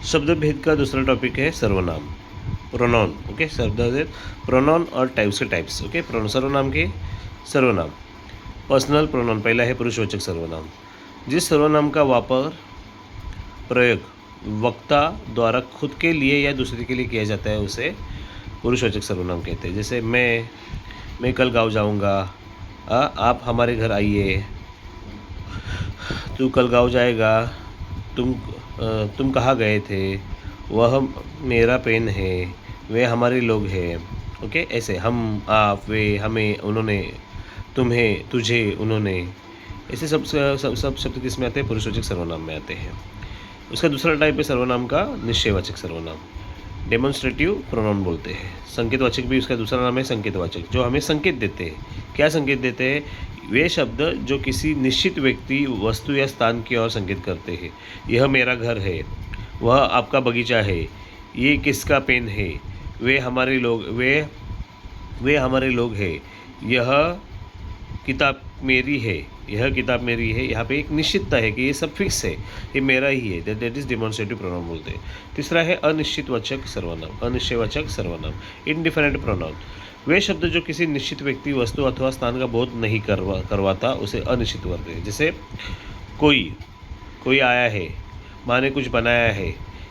शब्द भेद का दूसरा टॉपिक है सर्वनाम, प्रोनाउन। ओके, शब्द भेद, प्रोनाउन और टाइप्स के टाइप्स। ओके, सर्वनाम के सर्वनाम। पर्सनल प्रोनाउन पहला है पुरुषवाचक सर्वनाम। जिस सर्वनाम का प्रयोग वक्ता द्वारा खुद के लिए या दूसरे के लिए किया जाता है उसे पुरुषवाचक सर्वनाम कहते हैं। जैसे मैं कल गाँव जाऊंगा, आप हमारे घर आइए, तू कल गाँव जाएगा, तुम कहाँ गए थे, वह मेरा पेन है, वे हमारे लोग हैं। ओके, ऐसे हम, आप, वे, हमें, उन्होंने, तुम्हें, तुझे, उन्होंने, ऐसे सब शब्द किस में आते हैं? पुरुषवाचक सर्वनाम में आते हैं। उसका दूसरा टाइप है सर्वनाम का निश्चयवाचक सर्वनाम, डेमोन्स्ट्रेटिव प्रोनाउन बोलते हैं। संकेतवाचक भी उसका दूसरा नाम है संकेतवाचक, जो हमें संकेत देते हैं। क्या संकेत देते हैं? वे शब्द जो किसी निश्चित व्यक्ति, वस्तु या स्थान की ओर संकेत करते हैं। यह मेरा घर है, वह आपका बगीचा है, ये किसका पेन है, वे हमारे लोग हैं, यह किताब मेरी है, यह किताब मेरी है। यहाँ पे एक निश्चितता है कि ये सब फिक्स है, ये मेरा ही है। दैट इज डिमॉन्स्ट्रेटिव प्रोनाउन बोलते हैं। तीसरा है अनिश्चितवाचक सर्वनाम, अनिश्चयवाचक सर्वनाम, इनडिफिनिट प्रोनाउन। वे शब्द जो किसी निश्चित व्यक्ति, वस्तु अथवा स्थान का बोध नहीं करवाता उसे अनिश्चित वर्ग है। जैसे कोई आया है, माँ ने कुछ बनाया है,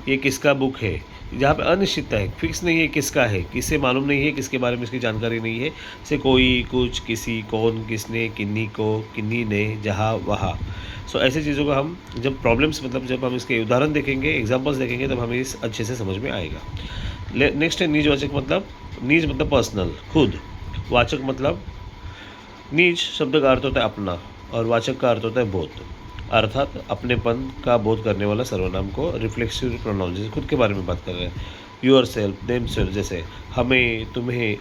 ये किसका बुक है। जहाँ पे अनिश्चितता है, फिक्स नहीं है किसका है, किससे मालूम नहीं है, किसके बारे में इसकी जानकारी नहीं है। जैसे कोई, कुछ, किसी, कौन, किसने, किन्नी को, किन्नी ने, जहाँ, वहाँ। सो ऐसे चीज़ों का हम जब प्रॉब्लम्स, मतलब जब हम इसके उदाहरण देखेंगे, एग्जाम्पल्स देखेंगे, तब हमें इस अच्छे से समझ में आएगा। नेक्स्ट है निजवाचक, मतलब निज मतलब पर्सनल, खुद। वाचक मतलब निज शब्द का अर्थ होता है अपना, और वाचक का अर्थ होता है बोध, अर्थात अपनेपन का बोध करने वाला सर्वनाम को रिफ्लेक्सिव प्रोनाउन, जैसे खुद के बारे में बात कर रहे हैं, योर सेल्फ, देम सेल्फ, जैसे हमें, तुम्हें,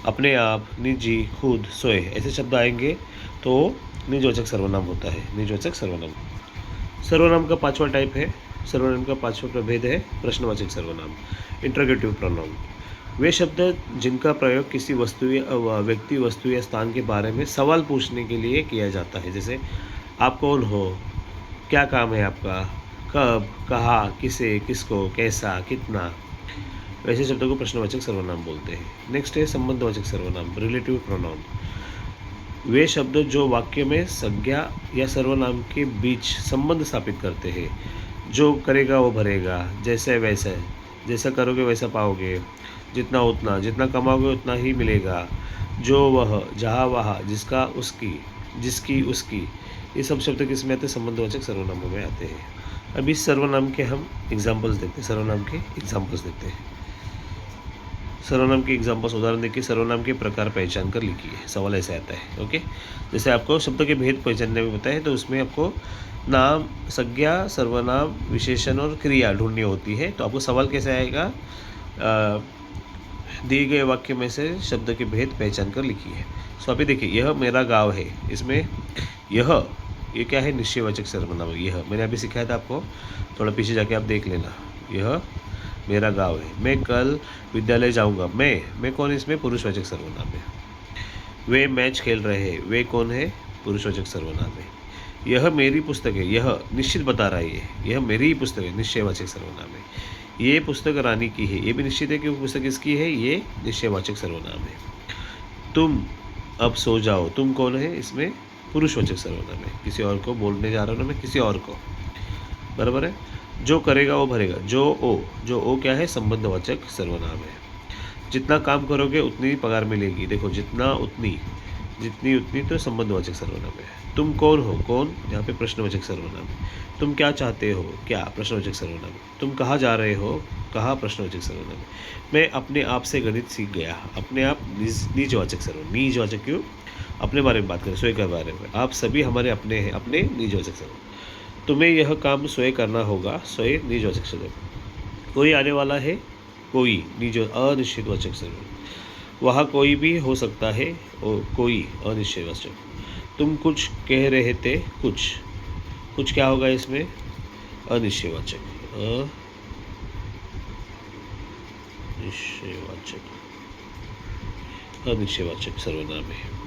अपने आप, निजी, खुद, सोए, ऐसे शब्द आएंगे तो निजवाचक सर्वनाम होता है, निजवाचक सर्वनाम। सर्वनाम का पांचवा टाइप है, सर्वनाम का पांचवा प्रभेद है प्रश्नवाचक सर्वनाम, इंटरोगेटिव प्रोनाउन। वे शब्द जिनका प्रयोग किसी व्यक्ति, वस्तु या स्थान के बारे में सवाल पूछने के लिए किया जाता है। जैसे आप कौन हो, क्या काम है आपका, कब, कहाँ, किसे, किसको, कैसा, कितना, वैसे शब्दों को प्रश्नवाचक सर्वनाम बोलते हैं। नेक्स्ट है संबंधवाचक सर्वनाम, रिलेटिव प्रोनाउन। वे शब्द जो वाक्य में संज्ञा या सर्वनाम के बीच संबंध स्थापित करते हैं। जो करेगा वो भरेगा, जैसे वैसे, जैसा करोगे वैसा पाओगे, जितना उतना, जितना कमाओगे उतना ही मिलेगा, जो वह, जहाँ वहाँ, जिसका उसकी, जिसकी उसकी, ये सब शब्द किस में आते हैं? संबंधवाचक सर्वनामों में आते हैं। अब इस सर्वनाम के हम एग्जाम्पल्स देखते हैं, सर्वनाम के एग्जाम्पल्स देखते हैं। सर्वनाम के एग्जाम्पल्स, उदाहरण देखिए। सर्वनाम के प्रकार पहचान कर लिखिए, सवाल ऐसे आता है। ओके, जैसे आपको शब्द के भेद पहचानने में बताया है, तो उसमें आपको नाम, संज्ञा, सर्वनाम, विशेषण और क्रिया ढूंढनी होती है। तो आपको सवाल कैसे आएगा? दिए गए वाक्य में से शब्द के भेद पहचान कर लिखिए। सो अभी देखिए, यह मेरा गाँव है, इसमें ये क्या है? निश्चयवाचक सर्वनाम। यह मैंने अभी सिखाया था आपको, थोड़ा पीछे जाके आप देख लेना। यह मेरा गाँव है। मैं कल विद्यालय जाऊंगा, मैं कौन है इसमें? पुरुषवाचक सर्वनाम है। वे मैच खेल रहे हैं, वे कौन है? पुरुषवाचक सर्वनाम है। यह मेरी पुस्तक है, यह निश्चित बता रहा है, यह मेरी ही पुस्तक है, निश्चयवाचक सर्वनाम है। ये पुस्तक रानी की है, ये भी निश्चित है कि वो पुस्तक किसकी है, ये निश्चयवाचक सर्वनाम है। तुम अब सो जाओ, तुम कौन है? इसमें पुरुषवाचक सर्वनाम है, किसी और को बोलने जा रहा हूँ ना मैं, किसी और को, बराबर है। जो करेगा वो भरेगा, जो ओ क्या है? संबंधवाचक सर्वनाम है। जितना काम करोगे उतनी पगार मिलेगी, देखो जितना उतनी, जितनी उतनी, तो संबंधवाचक सर्वनाम है। तुम कौन हो, कौन यहाँ पे प्रश्नवाचक सर्वनाम है। तुम क्या चाहते हो, क्या, प्रश्नवाचक सर्वनाम है। तुम कहाँ जा रहे हो, कहाँ, प्रश्नवाचक सर्वनाम है। मैं अपने आप से गणित सीख गया, अपने आप निजवाचक सर्वनाम, निजवाचक क्यों? अपने बारे में बात करें, स्वयं के बारे में। आप सभी हमारे अपने हैं, अपने निजवाचक सर्वनाम। तुम्हें यह काम स्वयं करना होगा, स्वयं निजवाचक सर्वनाम। कोई आने वाला है, कोई, अनिश्चितवाचक सर्वनाम। वहाँ कोई भी हो सकता है, और कोई, अनिश्चयवाचक। तुम कुछ कह रहे थे, कुछ क्या होगा इसमें? अनिश्चयवाचक, अनिश्चयवाचक सर्वनाम है।